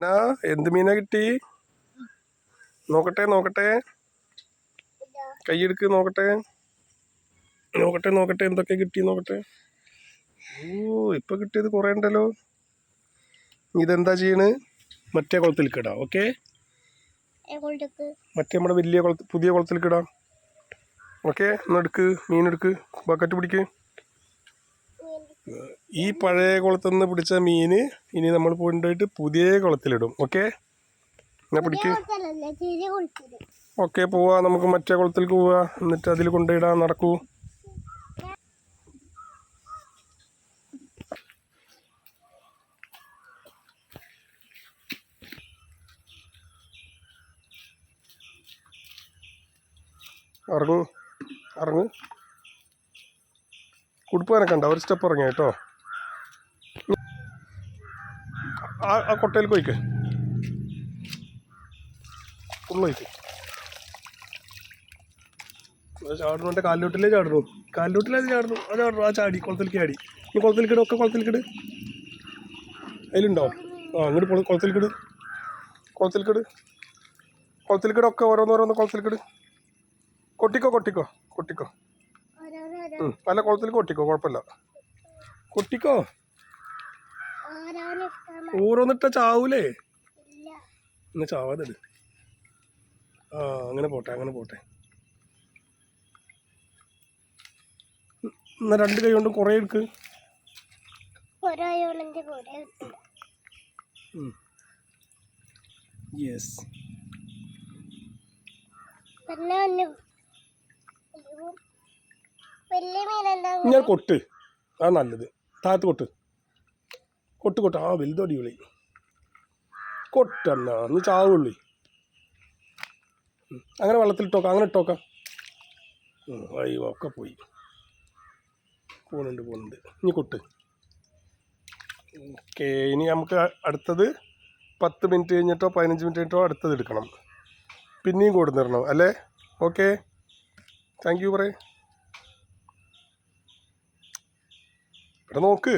ആ എന്ത് മീനാ കിട്ടി? നോക്കട്ടെ നോക്കട്ടെ, കൈയെടുക്ക് നോക്കട്ടെ. നോക്കട്ടെ നോക്കട്ടെ എന്തൊക്കെ കിട്ടി നോക്കട്ടെ. ഓ ഇപ്പൊ കിട്ടിയത് കുറേ ഉണ്ടല്ലോ. ഇതെന്താ ചെയ്യണ്? മറ്റേ കുളത്തിലേക്ക് ഇടാം. ഓക്കെ, മറ്റേ നമ്മുടെ വലിയ പുതിയ കുളത്തിലേക്ക് ഇടാം. ഓക്കെ, എന്നെടുക്ക്, മീനെടുക്ക്, ബക്കറ്റ് പിടിക്ക്. ഈ പഴയ കുളത്തിൽ നിന്ന് പിടിച്ച മീന് ഇനി നമ്മൾ കൊണ്ടുപോയിട്ട് പുതിയ കുളത്തിലിടും. ഓക്കെ, എന്നാ പിടിക്ക്. ഓക്കെ, പോവാ, നമുക്ക് മറ്റേ കുളത്തിലേക്ക് പോവാ, എന്നിട്ട് അതിൽ കൊണ്ടുപോയിടാൻ. നടക്കൂ. ഇറങ്ങ് ഇറങ്ങ്. കുടുപ്പാനൊക്കെ ഉണ്ടോ? ഒരു സ്റ്റെപ്പ് ഇറങ്ങിയ കേട്ടോ. ആ കൊട്ടയിൽ പോയിക്കേ, ഫുള്ളൊഴിക്ക്. ചാടുന്നുണ്ട്, കാലിലോട്ടിലേ ചാടുന്നു, കാലിലോട്ടിലേ ചാടുന്നു. അത് ചാടുന്നു, ആ ചാടി കുളത്തിലേക്ക് ചാടി. ഈ കുളത്തിലേക്കിട്, ഒക്കെ കുളത്തിലേക്കിട്. അതിലുണ്ടോ? ആ അങ്ങോട്ട് കുളത്തിലേക്കിട്, കുളത്തിലേക്കിട്, കുളത്തിലേക്കിട്. ഒക്കെ ഓരോന്നോരോന്ന് കുളത്തിലേക്കിട്. കൊട്ടിക്കോ കൊട്ടിക്കോ കൊട്ടിക്കോ. അല്ല കുളത്തിലേക്ക് കൊട്ടിക്കോ, കുഴപ്പമില്ല. കൊട്ടിക്കോ. ഓരോന്നിട്ട ചാവൂലേ? എന്നാ ചാവാതെ. ആ അങ്ങനെ പോട്ടെ, അങ്ങനെ പോട്ടെ. എന്നാ രണ്ട് കൈ കൊണ്ടും കുറേ എടുക്ക്. യെസ്, ഞാൻ കൊട്ട്, ആ നല്ലത്. താഴത്ത് കൊട്ട്, കൊട്ട് കൊട്ട്. ആ വലുതോടി വിളി കൊട്ടല്ല, ഒന്ന് ചാവുള്ളി. അങ്ങനെ വെള്ളത്തിലിട്ടോക്കാം, അങ്ങനെ ഇട്ടോക്കാം. അയ്യോ ഒക്കെ പോയി. പോകുന്നുണ്ട്. ഇനി കൊട്ട്. ഓക്കെ, ഇനി നമുക്ക് അടുത്തത് 10 മിനിറ്റ് കഴിഞ്ഞിട്ടോ 15 മിനിറ്റ് കഴിഞ്ഞിട്ടോ അടുത്തത് എടുക്കണം. പിന്നെയും കൊടുന്നിടണം അല്ലേ? Okay, thank you. പറയേ, ഇവിടെ നോക്ക്.